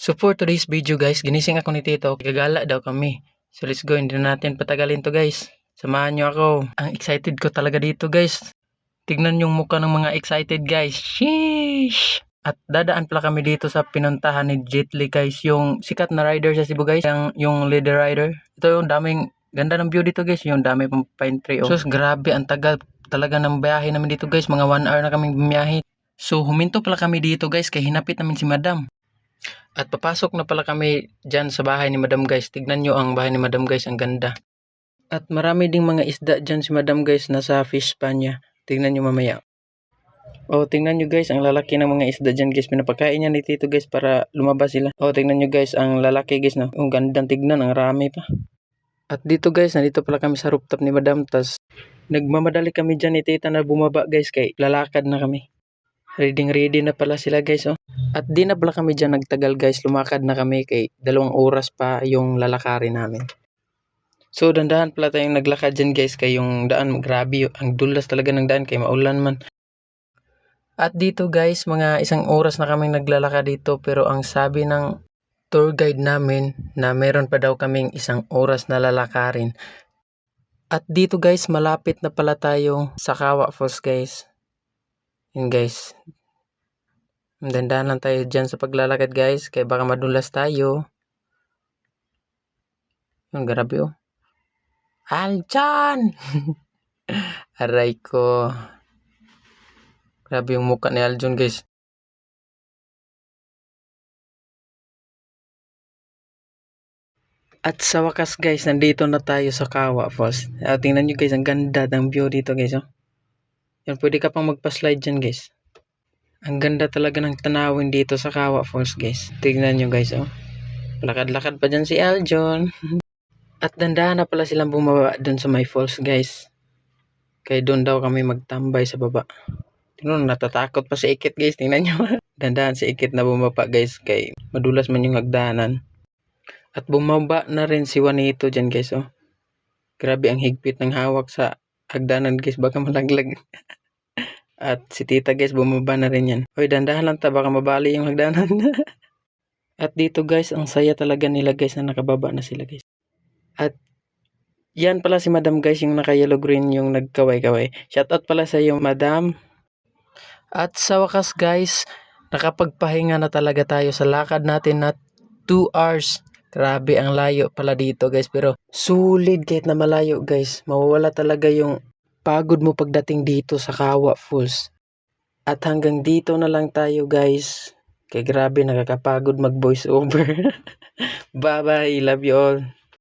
So for today's video guys, ginising ako ni Tito. Gagala daw kami. So let's go, hindi na natin patagalin to guys. Samahan nyo ako. Ang excited ko talaga dito guys. Tignan yung mukha ng mga excited guys. Sheesh! At dadaan pala kami dito sa pinuntahan ni Jet Li guys. Yung sikat na rider sa Cebu guys. Yung leader rider. Ito yung daming ganda ng view dito guys. Yung dami pang pine tree. Oh. So grabe, ang tagal talaga ng biyahe namin dito guys. Mga 1 hour na kaming bumiyahe. So huminto pala kami dito guys. Kaya hinapit namin si Madam. At papasok na pala kami dyan sa bahay ni Madam guys. Tignan nyo ang bahay ni Madam guys. Ang ganda. At marami ding mga isda dyan si Madam guys. Nasa fish pan niya. Tignan nyo mamaya. Oh, tingnan nyo guys. Ang lalaki ng mga isda dyan guys. Pinapakain niya ni Tito guys para lumabas sila. Oh, tingnan nyo guys. Ang lalaki guys. No? Ang gandang tignan. Ang rami pa. At dito guys. Nandito pala kami sa rooftop ni Madam. Tas nagmamadali kami dyan ni Tita na bumaba guys. Kay lalakad na kami. Ready na pala sila guys. Oh. At di na pala kami dyan nagtagal guys. Lumakad na kami kay 2 oras pa yung lalakarin namin. So dandahan pala tayong naglakad dyan guys. Kay yung daan grabe. Ang dulas talaga ng daan kay maulan man. At dito guys, mga 1 oras na kaming naglalakad dito. Pero ang sabi ng tour guide namin na meron pa daw kaming 1 oras na lalakarin. At dito guys, malapit na pala tayo sa Kawa Falls guys. Yun guys. Dandahan lang tayo dyan sa paglalakad guys. Kaya baka madulas tayo. Yung grabe oh. Aljan! Aray ko. Grabe yung mukha ni Aljon guys. At sa wakas guys, nandito na tayo sa Kawa Falls. Tingnan nyo guys, ang ganda ng view dito guys. Oh. Yan, pwede ka pang magpa-slide dyan guys. Ang ganda talaga ng tanawin dito sa Kawa Falls guys. Tignan nyo guys oh. Lakad-lakad pa dyan si Aljon. At dandahan na pala silang bumaba dun sa may falls guys. Kaya doon daw kami magtambay sa baba. Tingnan, natatakot pa si Ikit guys. Tingnan nyo. Dandahan si Ikit na bumaba guys. Kay madulas man yung hagdanan. At bumaba na rin si Juanito dyan guys oh. Grabe ang higpit ng hawak sa hagdanan guys. Baka malaglag. At si Tita guys bumaba na rin yan. Hoy, dandahan lang ta. Baka mabali yung hagdanan. At dito guys, ang saya talaga nila guys na nakababa na sila guys. At yan pala si Madam guys, yung naka yellow green, yung nagkaway-kaway. Shoutout pala sa iyo Madam. At sa wakas guys, nakapagpahinga na talaga tayo sa lakad natin na 2 hours. Grabe ang layo pala dito guys, pero sulit kahit na malayo guys. Mawawala talaga yung pagod mo pagdating dito sa Kawa Falls. At hanggang dito na lang tayo guys. Kaya grabe, nakakapagod mag voice over. Bye bye, love you all.